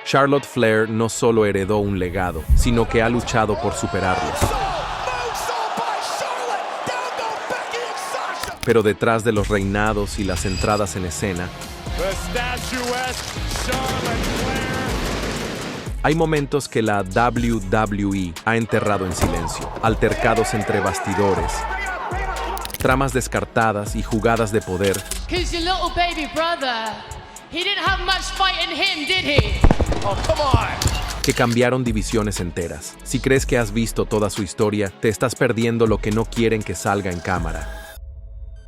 Charlotte Flair no solo heredó un legado, sino que ha luchado por superarlo. Pero detrás de los reinados y las entradas en escena, hay momentos que la WWE ha enterrado en silencio. Altercados entre bastidores, tramas descartadas y jugadas de poder que cambiaron divisiones enteras. Si crees que has visto toda su historia, te estás perdiendo lo que no quieren que salga en cámara.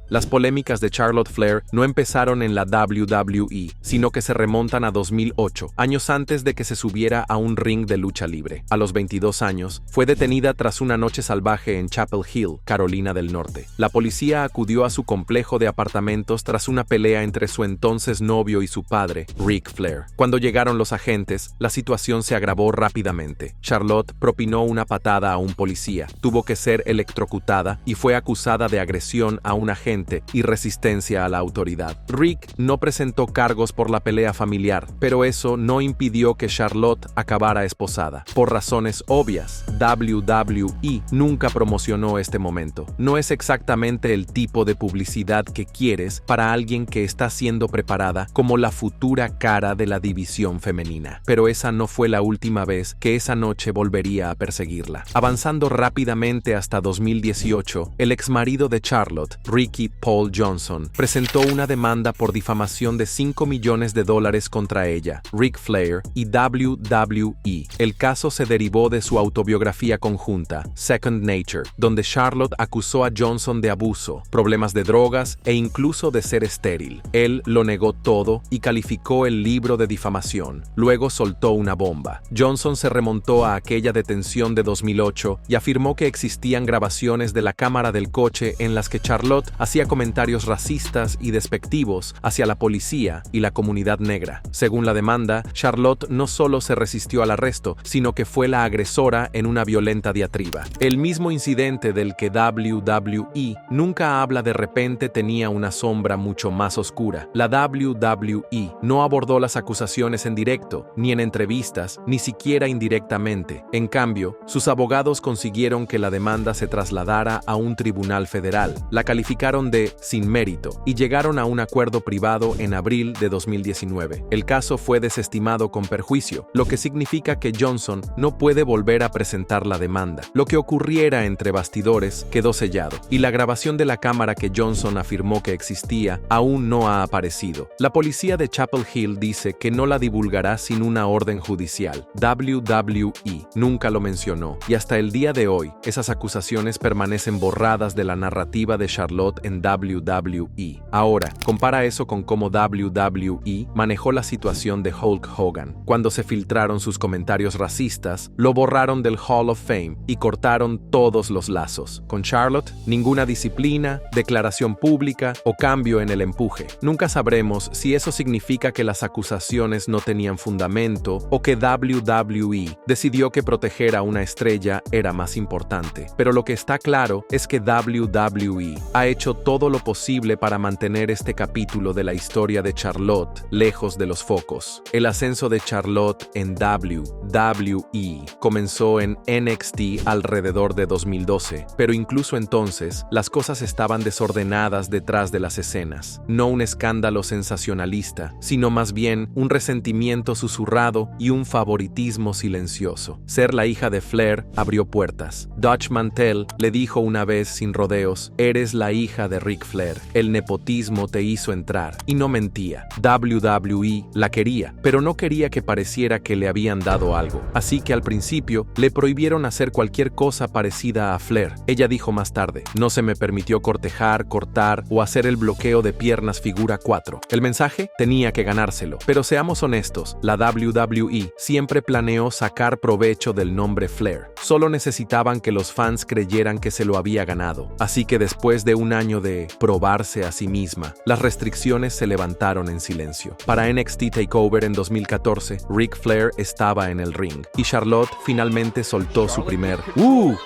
Las polémicas de Charlotte Flair no empezaron en la WWE, sino que se remontan a 2008, años antes de que se subiera a un ring de lucha libre. A los 22 años, fue detenida tras una noche salvaje en Chapel Hill, Carolina del Norte. La policía acudió a su complejo de apartamentos tras una pelea entre su entonces novio y su padre, Ric Flair. Cuando llegaron los agentes, la situación se agravó rápidamente. Charlotte propinó una patada a un policía, tuvo que ser electrocutada y fue acusada de agresión a un agente y resistencia a la autoridad. Ric no presentó cargos por la pelea familiar, pero eso no impidió que Charlotte acabara esposada. Por razones obvias, WWE nunca promocionó este momento. No es exactamente el tipo de publicidad que quieres para alguien que está siendo preparada como la futura cara de la división femenina. Pero esa no fue la última vez que esa noche volvería a perseguirla. Avanzando rápidamente hasta 2018, el exmarido de Charlotte, Ricky Paul Johnson, presentó una demanda por difamación de $5 millones contra ella, Ric Flair y WWE. El caso se derivó de su autobiografía conjunta, Second Nature, donde Charlotte acusó a Johnson de abuso, problemas de drogas e incluso de ser estéril. Él lo negó todo y calificó el libro de difamación. Luego soltó una bomba. Johnson se remontó a aquella detención de 2008 y afirmó que existían grabaciones de la cámara del coche en las que Charlotte hacía comentarios racistas y despectivos hacia la policía y la comunidad negra. Según la demanda, Charlotte no solo se resistió al arresto, sino que fue la agresora en una violenta diatriba. El mismo incidente del que WWE nunca habla de repente tenía una sombra mucho más oscura. La WWE no abordó las acusaciones en directo, ni en entrevistas, ni siquiera indirectamente. En cambio, sus abogados consiguieron que la demanda se trasladara a un tribunal federal. La calificaron de sin mérito y llegaron a un acuerdo privado en abril de 2019. El caso fue desestimado con perjuicio, lo que significa que Johnson no puede volver a presentar la demanda. Lo que ocurriera entre bastidores quedó sellado, y la grabación de la cámara que Johnson afirmó que existía aún no ha aparecido. La policía de Chapel Hill dice que no la divulgará sin una orden judicial. WWE nunca lo mencionó, y hasta el día de hoy, esas acusaciones permanecen borradas de la narrativa de Charlotte en WWE. Ahora, compara eso con cómo WWE manejó la situación de Hulk Hogan. Cuando se filtraron sus comentarios racistas, lo borraron del Hall of Fame y cortaron todos los lazos. Con Charlotte, ninguna disciplina, declaración pública o cambio en el empuje. Nunca sabremos si eso significa que las acusaciones no tenían fundamento o que WWE decidió que proteger a una estrella era más importante. Pero lo que está claro es que WWE ha hecho todo lo posible para mantener este capítulo de la historia de Charlotte lejos de los focos. El ascenso de Charlotte en WWE comenzó en NXT alrededor de 2012, pero incluso entonces las cosas estaban desordenadas detrás de las escenas. No un escándalo sensacionalista, sino más bien un resentimiento susurrado y un favoritismo silencioso. Ser la hija de Flair abrió puertas. Dutch Mantell le dijo una vez sin rodeos: "Eres la hija de Ric Flair. El nepotismo te hizo entrar", y no mentía. WWE la quería, pero no quería que pareciera que le habían dado algo. Así que al principio le prohibieron hacer cualquier cosa parecida a Flair. Ella dijo más tarde: "No se me permitió cortejar, cortar o hacer el bloqueo de piernas figura 4. El mensaje tenía que ganárselo". Pero seamos honestos, la WWE siempre planeó sacar provecho del nombre Flair. Solo necesitaban que los fans creyeran que se lo había ganado. Así que después de un año de probarse a sí misma, las restricciones se levantaron en silencio. Para NXT TakeOver en 2014, Ric Flair estaba en el ring y Charlotte finalmente soltó su primer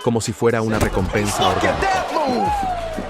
como si fuera una recompensa orgánica.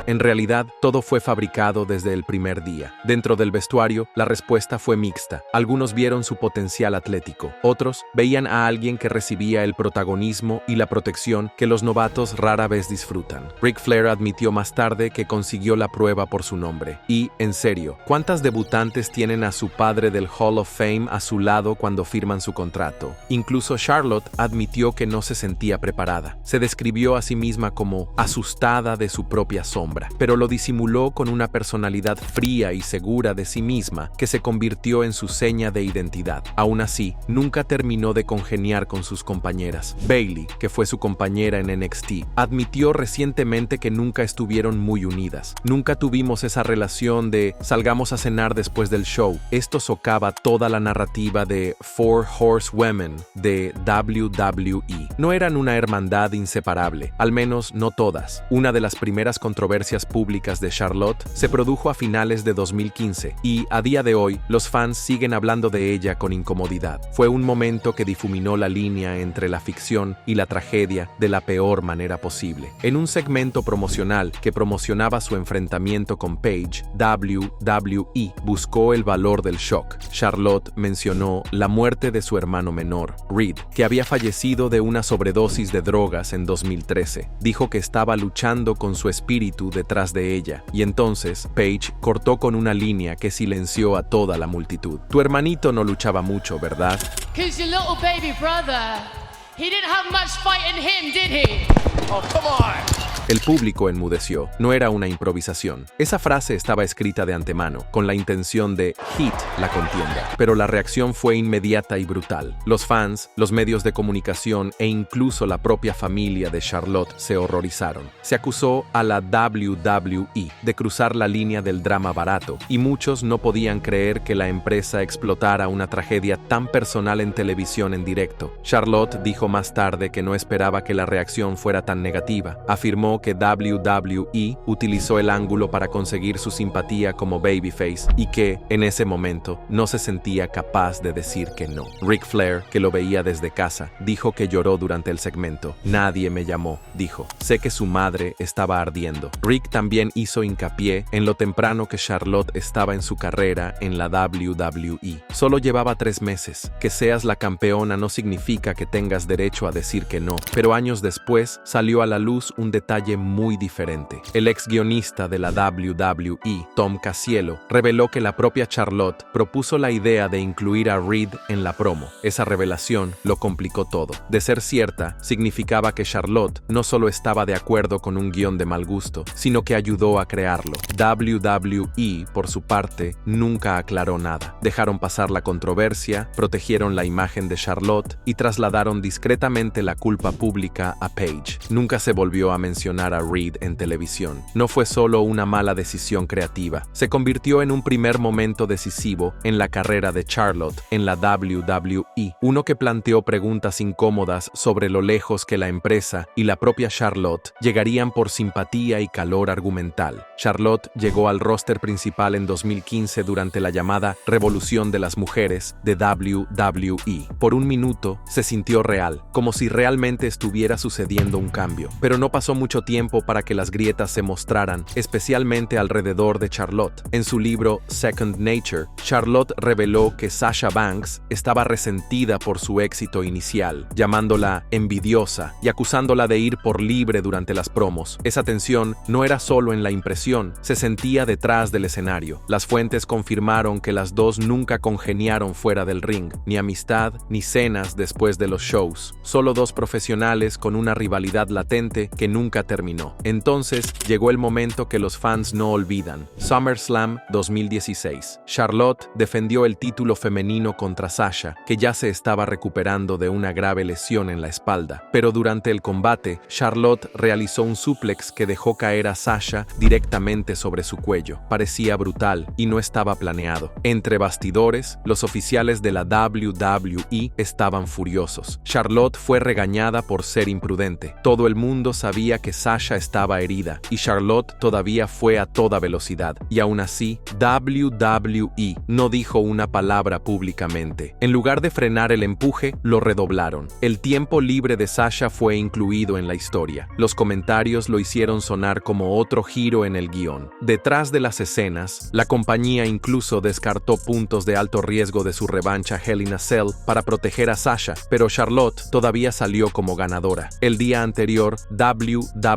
En realidad, todo fue fabricado desde el primer día. Dentro del vestuario, la respuesta fue mixta. Algunos vieron su potencial atlético. Otros veían a alguien que recibía el protagonismo y la protección que los novatos rara vez disfrutan. Ric Flair admitió más tarde que consiguió la prueba por su nombre. Y, en serio, ¿cuántas debutantes tienen a su padre del Hall of Fame a su lado cuando firman su contrato? Incluso Charlotte admitió que no se sentía preparada. Se describió a sí misma como asustada de su propia sombra, pero lo disimuló con una personalidad fría y segura de sí misma que se convirtió en su seña de identidad. Aún así, nunca terminó de congeniar con sus compañeras. Bayley, que fue su compañera en NXT, admitió recientemente que nunca estuvieron muy unidas. Nunca tuvimos esa relación de salgamos a cenar después del show. Esto socava toda la narrativa de Four Horsewomen de WWE. No eran una hermandad inseparable, al menos no todas. Una de las primeras controversias públicas de Charlotte se produjo a finales de 2015 y, a día de hoy, los fans siguen hablando de ella con incomodidad. Fue un momento que difuminó la línea entre la ficción y la tragedia de la peor manera posible. En un segmento promocional que promocionaba su enfrentamiento con Paige, WWE buscó el valor del shock. Charlotte mencionó la muerte de su hermano menor, Reed, que había fallecido de una sobredosis de drogas en 2013. Dijo que estaba luchando con su espíritu detrás de ella, y entonces Paige cortó con una línea que silenció a toda la multitud. Tu hermanito no luchaba mucho, ¿verdad? 'Cause your little baby brother, he didn't have much fight in him, did he? Oh, come on. El público enmudeció. No era una improvisación. Esa frase estaba escrita de antemano, con la intención de hit la contienda. Pero la reacción fue inmediata y brutal. Los fans, los medios de comunicación e incluso la propia familia de Charlotte se horrorizaron. Se acusó a la WWE de cruzar la línea del drama barato, y muchos no podían creer que la empresa explotara una tragedia tan personal en televisión en directo. Charlotte dijo más tarde que no esperaba que la reacción fuera tan negativa. Afirmó que WWE utilizó el ángulo para conseguir su simpatía como babyface y que, en ese momento, no se sentía capaz de decir que no. Ric Flair, que lo veía desde casa, dijo que lloró durante el segmento. Nadie me llamó, dijo. Sé que su madre estaba ardiendo. Ric también hizo hincapié en lo temprano que Charlotte estaba en su carrera en la WWE. Solo llevaba 3 meses. Que seas la campeona no significa que tengas derecho a decir que no, pero años después salió a la luz un detalle muy diferente. El ex guionista de la WWE, Tom Cassiello, reveló que la propia Charlotte propuso la idea de incluir a Reed en la promo. Esa revelación lo complicó todo. De ser cierta, significaba que Charlotte no solo estaba de acuerdo con un guión de mal gusto, sino que ayudó a crearlo. WWE, por su parte, nunca aclaró nada. Dejaron pasar la controversia, protegieron la imagen de Charlotte y trasladaron discretamente la culpa pública a Paige. Nunca se volvió a mencionar a Reed en televisión. No fue solo una mala decisión creativa, se convirtió en un primer momento decisivo en la carrera de Charlotte en la WWE, uno que planteó preguntas incómodas sobre lo lejos que la empresa y la propia Charlotte llegarían por simpatía y calor argumental. Charlotte llegó al roster principal en 2015 durante la llamada Revolución de las Mujeres de WWE. Por un minuto se sintió real, como si realmente estuviera sucediendo un cambio, pero no pasó mucho tiempo para que las grietas se mostraran, especialmente alrededor de Charlotte. En su libro Second Nature, Charlotte reveló que Sasha Banks estaba resentida por su éxito inicial, llamándola envidiosa y acusándola de ir por libre durante las promos. Esa tensión no era solo en la impresión, se sentía detrás del escenario. Las fuentes confirmaron que las dos nunca congeniaron fuera del ring, ni amistad ni cenas después de los shows. Solo dos profesionales con una rivalidad latente que nunca terminó. Entonces llegó el momento que los fans no olvidan. SummerSlam 2016. Charlotte defendió el título femenino contra Sasha, que ya se estaba recuperando de una grave lesión en la espalda. Pero durante el combate, Charlotte realizó un suplex que dejó caer a Sasha directamente sobre su cuello. Parecía brutal y no estaba planeado. Entre bastidores, los oficiales de la WWE estaban furiosos. Charlotte fue regañada por ser imprudente. Todo el mundo sabía que Sasha estaba herida y Charlotte todavía fue a toda velocidad, y aún así, WWE no dijo una palabra públicamente. En lugar de frenar el empuje, lo redoblaron. El tiempo libre de Sasha fue incluido en la historia. Los comentarios lo hicieron sonar como otro giro en el guión. Detrás de las escenas, la compañía incluso descartó puntos de alto riesgo de su revancha Hell in a Cell para proteger a Sasha, pero Charlotte todavía salió como ganadora. El día anterior, WWE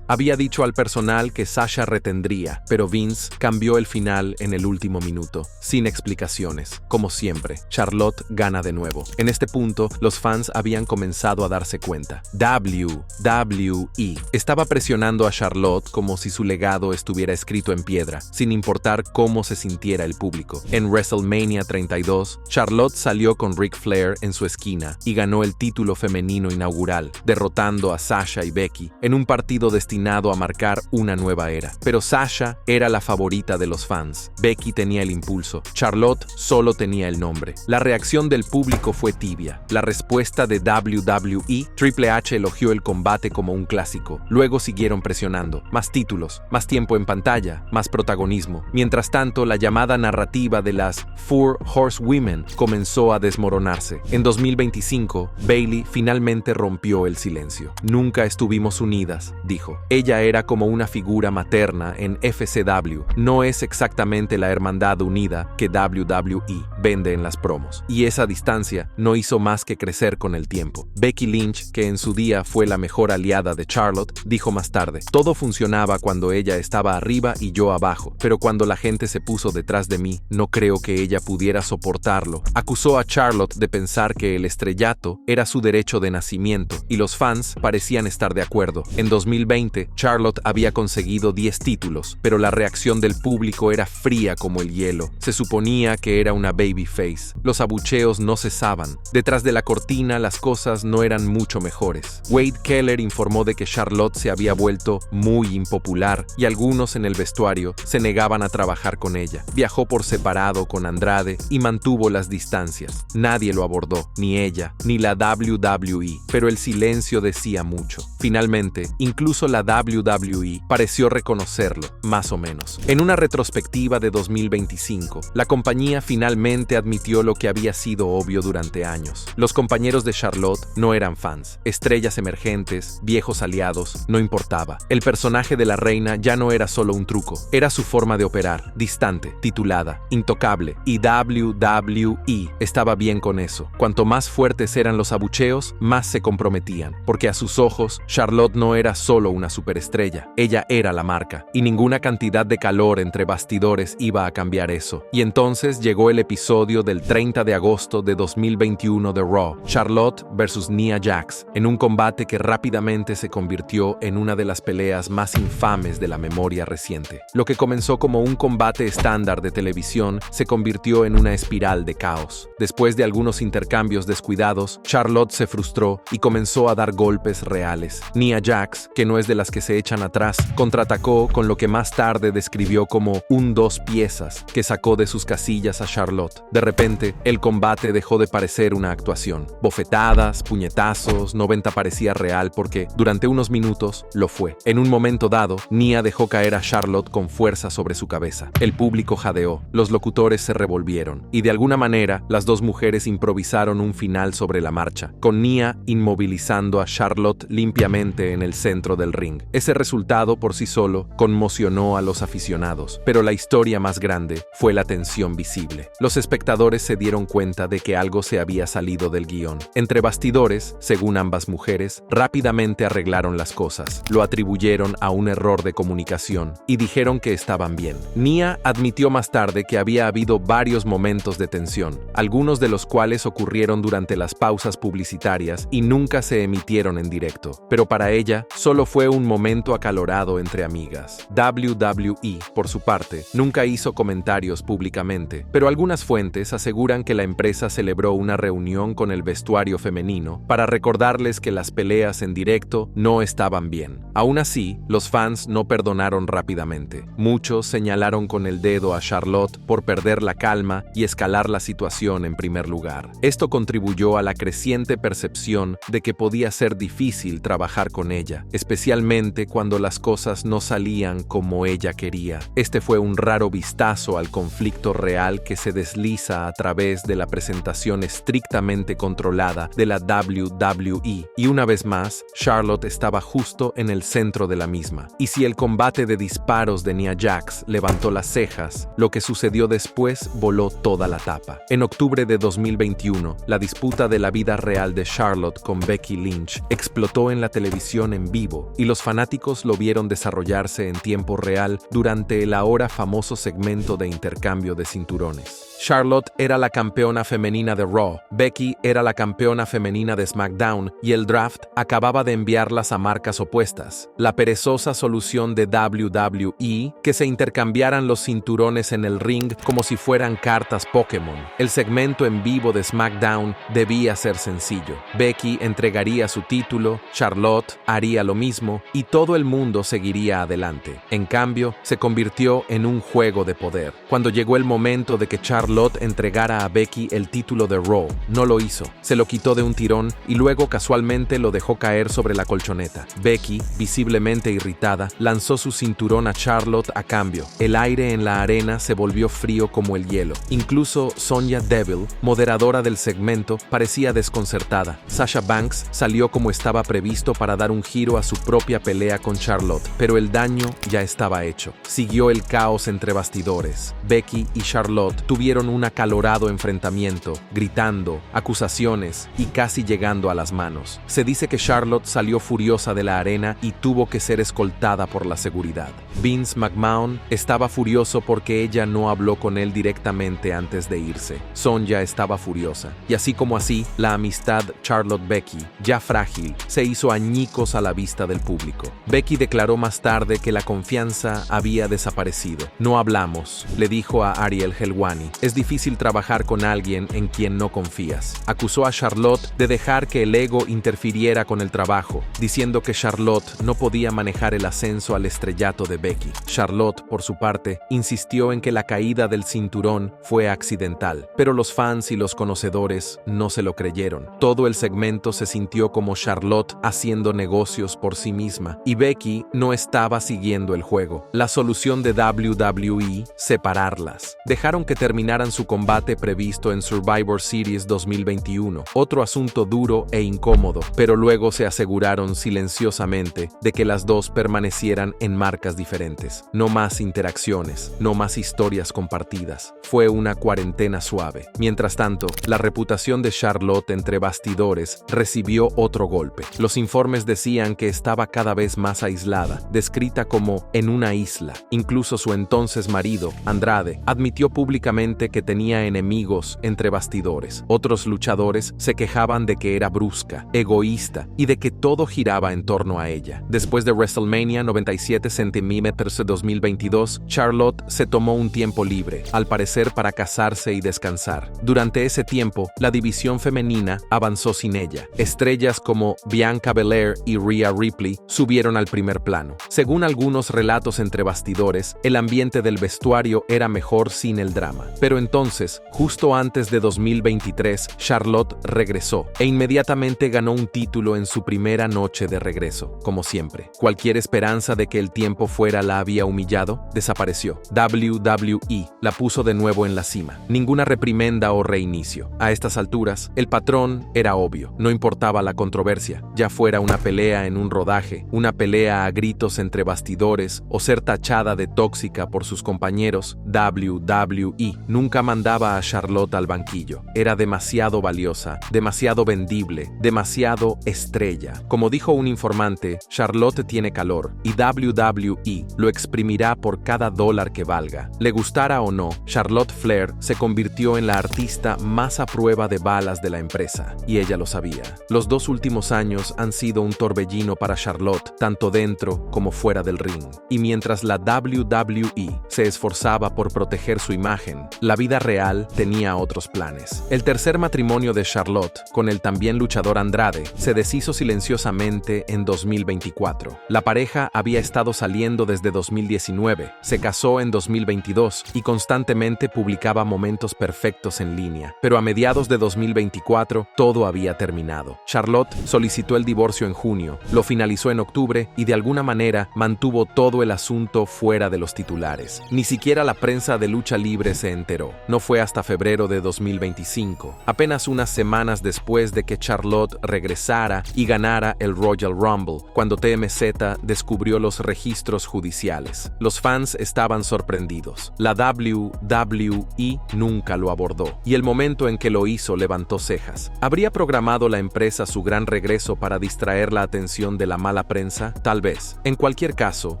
había dicho al personal que Sasha retendría, pero Vince cambió el final en el último minuto, sin explicaciones. Como siempre, Charlotte gana de nuevo. En este punto, los fans habían comenzado a darse cuenta. WWE estaba presionando a Charlotte como si su legado estuviera escrito en piedra, sin importar cómo se sintiera el público. En WrestleMania 32, Charlotte salió con Ric Flair en su esquina y ganó el título femenino inaugural, derrotando a Sasha y Becky en un partido destinado a marcar una nueva era. Pero Sasha era la favorita de los fans. Becky tenía el impulso. Charlotte solo tenía el nombre. La reacción del público fue tibia. La respuesta de WWE, Triple H elogió el combate como un clásico. Luego siguieron presionando. Más títulos, más tiempo en pantalla, más protagonismo. Mientras tanto, la llamada narrativa de las Four Horsewomen comenzó a desmoronarse. En 2025, Bayley finalmente rompió el silencio. Nunca estuvimos unidas, dijo. Ella era como una figura materna en FCW. No es exactamente la hermandad unida que WWE vende en las promos. Y esa distancia no hizo más que crecer con el tiempo. Becky Lynch, que en su día fue la mejor aliada de Charlotte, dijo más tarde: todo funcionaba cuando ella estaba arriba y yo abajo, pero cuando la gente se puso detrás de mí, no creo que ella pudiera soportarlo. Acusó a Charlotte de pensar que el estrellato era su derecho de nacimiento, y los fans parecían estar de acuerdo. En 2020, Charlotte había conseguido 10 títulos, pero la reacción del público era fría como el hielo. Se suponía que era una babyface. Los abucheos no cesaban. Detrás de la cortina, las cosas no eran mucho mejores. Wade Keller informó de que Charlotte se había vuelto muy impopular y algunos en el vestuario se negaban a trabajar con ella. Viajó por separado con Andrade y mantuvo las distancias. Nadie lo abordó, ni ella, ni la WWE, pero el silencio decía mucho. Finalmente, incluso la WWE pareció reconocerlo, más o menos. En una retrospectiva de 2025, la compañía finalmente admitió lo que había sido obvio durante años. Los compañeros de Charlotte no eran fans, estrellas emergentes, viejos aliados, no importaba. El personaje de la reina ya no era solo un truco, era su forma de operar, distante, titulada, intocable, y WWE estaba bien con eso. Cuanto más fuertes eran los abucheos, más se comprometían, porque a sus ojos, Charlotte no era solo una superestrella, ella era la marca, y ninguna cantidad de calor entre bastidores iba a cambiar eso. Y entonces llegó el episodio del 30 de agosto de 2021 de Raw, Charlotte vs Nia Jax, en un combate que rápidamente se convirtió en una de las peleas más infames de la memoria reciente. Lo que comenzó como un combate estándar de televisión se convirtió en una espiral de caos. Después de algunos intercambios descuidados, Charlotte se frustró y comenzó a dar golpes reales. Nia Jax, que no es de las que se echan atrás, contraatacó con lo que más tarde describió como un dos piezas que sacó de sus casillas a Charlotte. De repente, el combate dejó de parecer una actuación. Bofetadas, puñetazos, 90 parecía real porque, durante unos minutos, lo fue. En un momento dado, Nia dejó caer a Charlotte con fuerza sobre su cabeza. El público jadeó, los locutores se revolvieron, y de alguna manera, las dos mujeres improvisaron un final sobre la marcha, con Nia inmovilizando a Charlotte limpiamente en el centro del ring. Ese resultado por sí solo conmocionó a los aficionados, pero la historia más grande fue la tensión visible. Los espectadores se dieron cuenta de que algo se había salido del guión. Entre bastidores, según ambas mujeres, rápidamente arreglaron las cosas, lo atribuyeron a un error de comunicación y dijeron que estaban bien. Nia admitió más tarde que había habido varios momentos de tensión, algunos de los cuales ocurrieron durante las pausas publicitarias y nunca se emitieron en directo, pero para ella solo fue un momento acalorado entre amigas. WWE, por su parte, nunca hizo comentarios públicamente, pero algunas fuentes aseguran que la empresa celebró una reunión con el vestuario femenino para recordarles que las peleas en directo no estaban bien. Aún así, los fans no perdonaron rápidamente. Muchos señalaron con el dedo a Charlotte por perder la calma y escalar la situación en primer lugar. Esto contribuyó a la creciente percepción de que podía ser difícil trabajar con ella. ella, especialmente cuando las cosas no salían como ella quería. Este fue un raro vistazo al conflicto real que se desliza a través de la presentación estrictamente controlada de la WWE. Y una vez más, Charlotte estaba justo en el centro de la misma. Y si el combate de disparos de Nia Jax levantó las cejas, lo que sucedió después voló toda la tapa. En octubre de 2021, la disputa de la vida real de Charlotte con Becky Lynch explotó en la televisión en vivo, y los fanáticos lo vieron desarrollarse en tiempo real durante el ahora famoso segmento de intercambio de cinturones. Charlotte era la campeona femenina de Raw, Becky era la campeona femenina de SmackDown y el draft acababa de enviarlas a marcas opuestas. La perezosa solución de WWE, que se intercambiaran los cinturones en el ring como si fueran cartas Pokémon. El segmento en vivo de SmackDown debía ser sencillo. Becky entregaría su título, Charlotte haría lo mismo y todo el mundo seguiría adelante. En cambio, se convirtió en un juego de poder. Cuando llegó el momento de que Charlotte entregara a Becky el título de Raw, no lo hizo. Se lo quitó de un tirón y luego casualmente lo dejó caer sobre la colchoneta. Becky, visiblemente irritada, lanzó su cinturón a Charlotte a cambio. El aire en la arena se volvió frío como el hielo. Incluso Sonya Deville, moderadora del segmento, parecía desconcertada. Sasha Banks salió como estaba previsto para dar un giro a su propia pelea con Charlotte, pero el daño ya estaba hecho. Siguió el caos entre bastidores. Becky y Charlotte tuvieron un acalorado enfrentamiento, gritando, acusaciones y casi llegando a las manos. Se dice que Charlotte salió furiosa de la arena y tuvo que ser escoltada por la seguridad. Vince McMahon estaba furioso porque ella no habló con él directamente antes de irse. Sonya estaba furiosa. Y así como así, la amistad Charlotte-Becky, ya frágil, se hizo añicos a la vista del público. Becky declaró más tarde que la confianza había desaparecido. No hablamos, le dijo a Ariel Helwani. Es difícil trabajar con alguien en quien no confías. Acusó a Charlotte de dejar que el ego interfiriera con el trabajo, diciendo que Charlotte no podía manejar el ascenso al estrellato de Becky. Charlotte, por su parte, insistió en que la caída del cinturón fue accidental, pero los fans y los conocedores no se lo creyeron. Todo el segmento se sintió como Charlotte haciendo negocios por sí misma, y Becky no estaba siguiendo el juego. La solución de WWE, separarlas. Dejaron que terminaran su combate previsto en Survivor Series 2021, otro asunto duro e incómodo, pero luego se aseguraron silenciosamente de que las dos permanecieran en marcas diferentes. No más interacciones, no más historias compartidas. Fue una cuarentena suave. Mientras tanto, la reputación de Charlotte entre bastidores recibió otro golpe. Los informes decían que estaba cada vez más aislada, descrita como en una isla. Incluso su entonces marido, Andrade, admitió públicamente que tenía enemigos entre bastidores. Otros luchadores se quejaban de que era brusca, egoísta y de que todo giraba en torno a ella. Después de WrestleMania 97 cm 2022, Charlotte se tomó un tiempo libre, al parecer para casarse y descansar. Durante ese tiempo, la división femenina avanzó sin ella. Estrellas como Bianca Belair y Rhea Ripley subieron al primer plano. Según algunos relatos entre bastidores, el ambiente del vestuario era mejor sin el drama. Pero entonces, justo antes de 2023, Charlotte regresó e inmediatamente ganó un título en su primera noche de regreso, como siempre. Cualquier esperanza de que el tiempo fuera la había humillado, desapareció. WWE la puso de nuevo en la cima. Ninguna reprimenda o reinicio. A estas alturas, el patrón era obvio. No importaba la controversia, ya fuera una pelea en un rodaje, una pelea a gritos entre bastidores o ser tachada de tóxica por sus compañeros, WWE nunca mandaba a Charlotte al banquillo. Era demasiado valiosa, demasiado vendible, demasiado estrella. Como dijo un informante, Charlotte tiene calor y WWE lo exprimirá por cada dólar que valga. Le gustara o no, Charlotte Flair se convirtió en la artista más a prueba de balas de la empresa, y ella lo sabía. Los 2 últimos años han sido un torbellino para Charlotte, tanto dentro como fuera del ring. Y mientras la WWE se esforzaba por proteger su imagen, la vida real tenía otros planes. El tercer matrimonio de Charlotte, con el también luchador Andrade, se deshizo silenciosamente en 2024. La pareja había estado saliendo desde 2019, se casó en 2022 y constantemente publicaba momentos perfectos en línea. Pero a mediados de 2024, todo había terminado. Charlotte solicitó el divorcio en junio, lo finalizó en octubre y de alguna manera mantuvo todo el asunto fuera de los titulares. Ni siquiera la prensa de lucha libre se enteró. No fue hasta febrero de 2025, apenas unas semanas después de que Charlotte regresara y ganara el Royal Rumble, cuando TMZ descubrió los registros judiciales. Los fans estaban sorprendidos. La WWE nunca lo abordó, y el momento en que lo hizo levantó cejas. ¿Habría programado la empresa su gran regreso para distraer la atención de la mala prensa? Tal vez. En cualquier caso,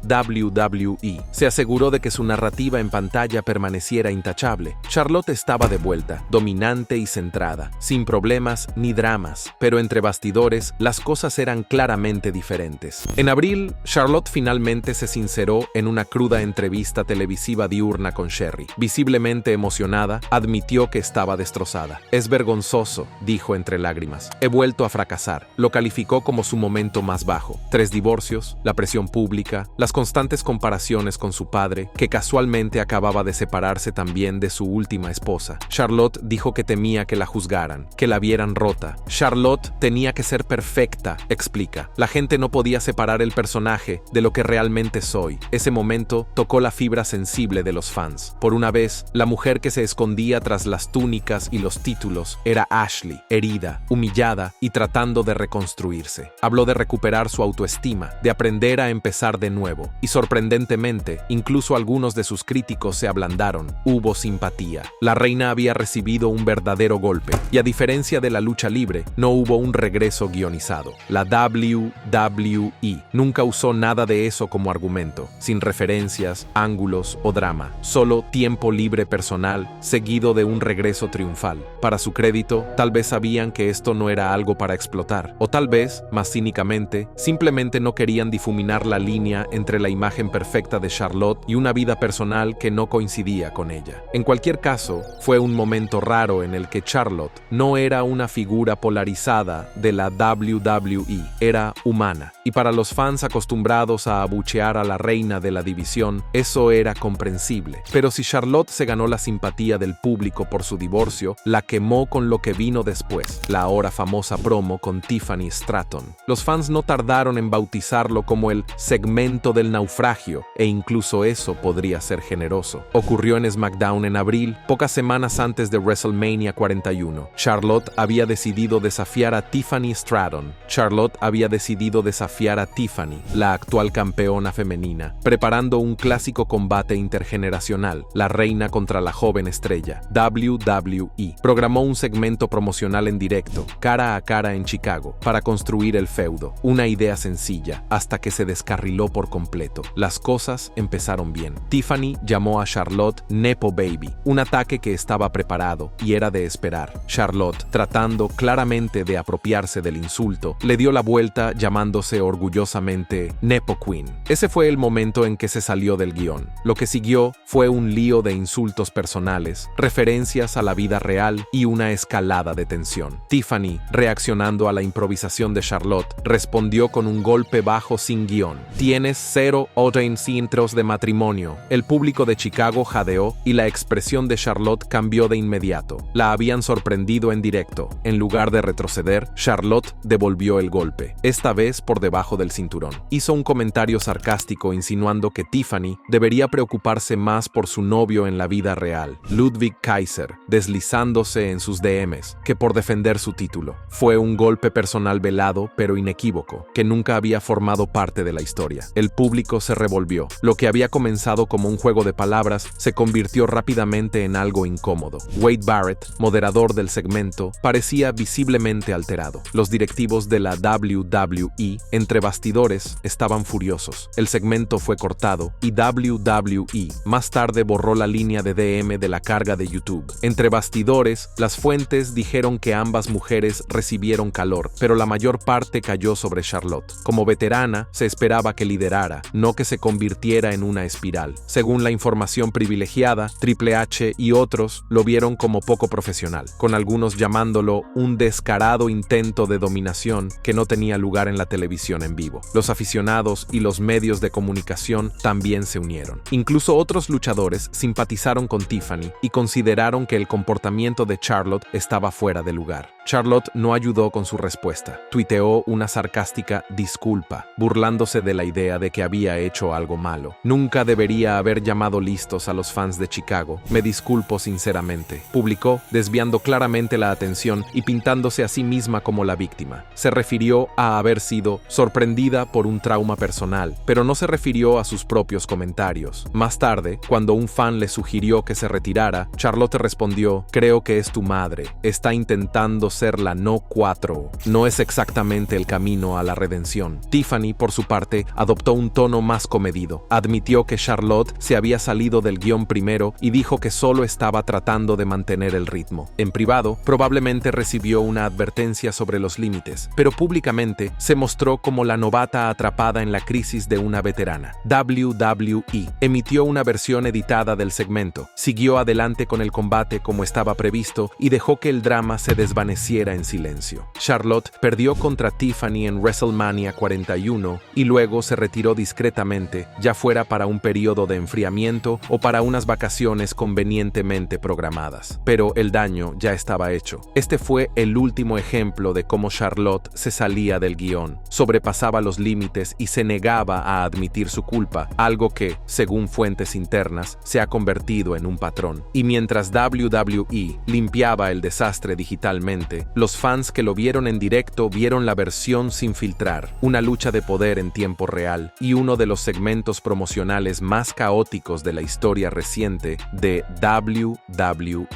WWE se aseguró de que su narrativa en pantalla permaneciera intachable. Charlotte estaba de vuelta, dominante y centrada, sin problemas ni dramas, pero entre bastidores las cosas eran claramente diferentes. En abril, Charlotte finalmente se sinceró en una cruda entrevista televisiva diurna con Sherri. Visiblemente emocionada, admitió que estaba destrozada. Es vergonzoso, dijo entre lágrimas. He vuelto a fracasar. Lo calificó como su momento más bajo. 3 divorcios, la presión pública, las constantes comparaciones con su padre, que casualmente acababa de separarse también de su última esposa. Charlotte dijo que temía que la juzgaran, que la vieran rota. Charlotte tenía que ser perfecta, explica. La gente no podía separar el personaje de lo que realmente soy. Ese momento tocó la fibra sensible de los fans. Por una vez, la mujer que se escondía tras las túnicas y los títulos era Ashley, herida, humillada y tratando de reconstruirse. Habló de recuperar su autoestima, de aprender a empezar de nuevo. Y sorprendentemente, incluso algunos de sus críticos se ablandaron. Hubo simpatía. La reina había recibido un verdadero golpe, y a diferencia de la lucha libre, no hubo un regreso guionizado. La WWE nunca usó nada de eso como argumento, sin referencias, ángulos o drama, solo tiempo libre personal, seguido de un regreso triunfal. Para su crédito, tal vez sabían que esto no era algo para explotar, o tal vez, más cínicamente, simplemente no querían difuminar la línea entre la imagen perfecta de Charlotte y una vida personal que no coincidía con ella. En cualquier caso, fue un momento raro en el que Charlotte no era una figura polarizada de la WWE, era humana. Y para los fans acostumbrados a abuchear a la reina de la división, eso era comprensible. Pero si Charlotte se ganó la simpatía del público por su divorcio, la quemó con lo que vino después, la ahora famosa promo con Tiffany Stratton. Los fans no tardaron en bautizarlo como el segmento del naufragio, e incluso eso podría ser generoso. Ocurrió en SmackDown en abril, pocas semanas antes de WrestleMania 41. Charlotte había decidido desafiar a Tiffany Stratton. Charlotte había decidido desafiar a Tiffany, la actual campeona femenina, preparando un clásico combate intergeneracional, la reina contra la joven estrella. WWE programó un segmento promocional en directo, cara a cara en Chicago, para construir el feudo. Una idea sencilla, hasta que se descarriló por completo. Las cosas empezaron bien. Tiffany llamó a Charlotte Nepo Baby, un ataque que estaba preparado y era de esperar. Charlotte, tratando claramente de apropiarse del insulto, le dio la vuelta llamándose orgullosamente Nepo Queen. Ese fue el momento en que se salió del guión. Lo que siguió fue un lío de insultos personales, referencias a la vida real y una escalada de tensión. Tiffany, reaccionando a la improvisación de Charlotte, respondió con un golpe bajo sin guión. Tienes 0 intros de matrimonio. El público de Chicago jadeó y la expresión de Charlotte cambió de inmediato. La habían sorprendido en directo. En lugar de retroceder, Charlotte devolvió el golpe, esta vez por debajo del cinturón. Hizo un comentario sarcástico insinuando que Tiffany debería preocuparse más por su novio en la vida real, Ludwig Kaiser, deslizándose en sus DMs, que por defender su título. Fue un golpe personal velado pero inequívoco, que nunca había formado parte de la historia. El público se revolvió. Lo que había comenzado como un juego de palabras se convirtió rápidamente en algo incómodo. Wade Barrett, moderador del segmento, parecía visiblemente alterado. Los directivos de la WWE, entre bastidores, estaban furiosos. El segmento fue cortado y WWE más tarde borró la línea de DM de la carga de YouTube. Entre bastidores, las fuentes dijeron que ambas mujeres recibieron calor, pero la mayor parte cayó sobre Charlotte. Como veterana, se esperaba que liderara, no que se convirtiera en una espiral. Según la información privilegiada, Triple H y otros lo vieron como poco profesional, con algunos llamándolo un descarado intento de dominación que no tenía lugar en la televisión en vivo. Los aficionados y los medios de comunicación también se unieron. Incluso otros luchadores simpatizaron con Tiffany y consideraron que el comportamiento de Charlotte estaba fuera de lugar. Charlotte no ayudó con su respuesta. Tuiteó una sarcástica disculpa, burlándose de la idea de que había hecho algo malo. Nunca debería haber llamado listos a los fans de Chicago. Me disculpo sinceramente. Publicó, desviando claramente la atención y pintándose a sí misma como la víctima. Se refirió a haber sido sorprendida por un trauma personal, pero no se refirió a sus propios comentarios. Más tarde, cuando un fan le sugirió que se retirara, Charlotte respondió: creo que es tu madre. Está intentando ser la no 4. No es exactamente el camino a la redención. Tiffany, por su parte, adoptó un tono más comedido. Admitió que Charlotte se había salido del guión primero y dijo que solo estaba tratando de mantener el ritmo. En privado, probablemente recibió una advertencia sobre los límites, pero públicamente se mostró como la novata atrapada en la crisis de una veterana. WWE emitió una versión editada del segmento, siguió adelante con el combate como estaba previsto y dejó que el drama se desvaneciera en silencio. Charlotte perdió contra Tiffany en WrestleMania 41 y luego se retiró discretamente, ya fuera para un periodo de enfriamiento o para unas vacaciones convenientemente programadas. Pero el daño ya estaba hecho. Este fue el último ejemplo de cómo Charlotte se salía del guión, sobrepasaba los límites y se negaba a admitir su culpa, algo que, según fuentes internas, se ha convertido en un patrón. Y mientras WWE limpiaba el desastre digitalmente, los fans que lo vieron en directo vieron la versión sin filtrar, una lucha de poder en tiempo real y uno de los segmentos promocionales más caóticos de la historia reciente de WWE.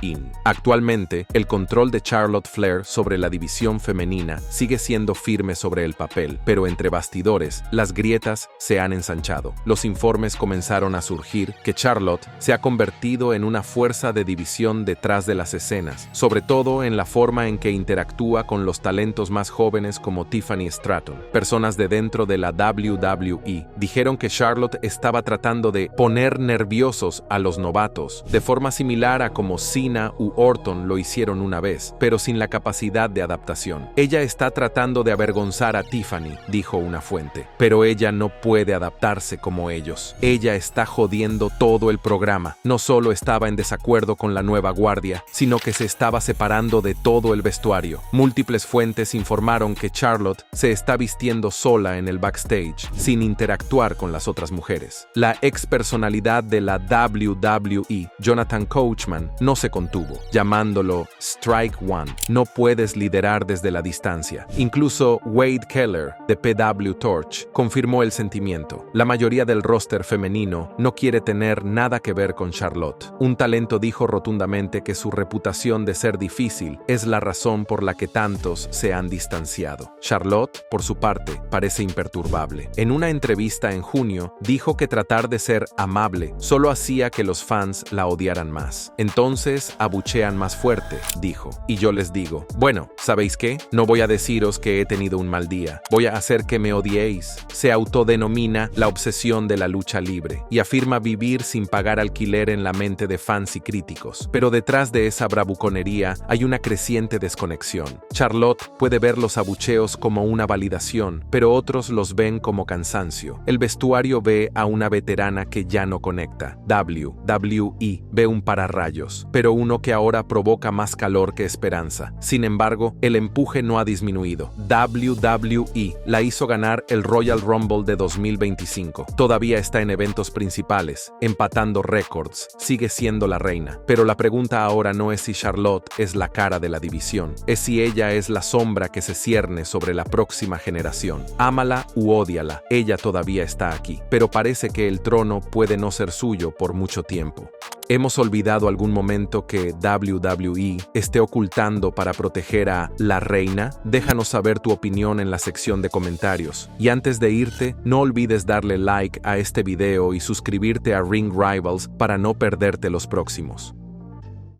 Actualmente, el control de Charlotte Flair sobre la división femenina sigue siendo firme sobre el papel, pero entre bastidores, las grietas se han ensanchado. Los informes comenzaron a surgir que Charlotte se ha convertido en una fuerza de división detrás de las escenas, sobre todo en la forma en que interactúa con los talentos más jóvenes como Tiffany Stratton. Personas de dentro de la WWE dijeron que Charlotte estaba tratando de poner nerviosos a los novatos, de forma similar a como Cena u Orton lo hicieron una vez, pero sin la capacidad de adaptación. Ella está tratando de avergonzar a Tiffany, dijo una fuente, pero ella no puede adaptarse como ellos. Ella está jodiendo todo el programa. No solo estaba en desacuerdo con la nueva guardia, sino que se estaba separando de todo el vestuario. Múltiples fuentes informaron que Charlotte se está vistiendo sola en el backstage, sin interactuar con las otras mujeres. La ex personalidad de la WWE, Jonathan Coachman, no se contuvo, llamándolo Strike One. No puedes liderar desde la distancia. Incluso Wade Keller, de PW Torch, confirmó el sentimiento. La mayoría del roster femenino no quiere tener nada que ver con Charlotte. Un talento dijo rotundamente que su reputación de ser difícil es la razón por la que tantos se han distanciado. Charlotte, por su parte, parece imperturbable. En una entrevista en junio, dijo que tratar de ser amable solo hacía que los fans la odiaran más. Entonces, abuchean más fuerte, dijo. Y yo les digo, bueno, ¿sabéis qué? No voy a deciros que he tenido un mal día. Voy a hacer que me odiéis. Se autodenomina la obsesión de la lucha libre y afirma vivir sin pagar alquiler en la mente de fans y críticos. Pero detrás de esa bravuconería hay una creciente desconexión. Charlotte puede ver los abucheos como una validación, pero otros los ven como cansancio. El vestuario ve a una veterana que ya no conecta. WWE ve un pararrayos, pero uno que ahora provoca más calor que esperanza. Sin embargo, el empuje no ha disminuido. WWE la hizo ganar el Royal Rumble de 2025. Todavía está en eventos principales, empatando récords, sigue siendo la reina. Pero la pregunta ahora no es si Charlotte es la cara de la división, es si ella es la sombra que se cierne sobre la próxima generación. Ámala u ódiala, ella todavía está aquí, pero parece que el trono puede no ser suyo por mucho tiempo. ¿Hemos olvidado algún momento que WWE esté ocultando para proteger a la reina? Déjanos saber tu opinión en la sección de comentarios. Y antes de irte, no olvides darle like a este video y suscribirte a Ring Rivals para no perderte los próximos.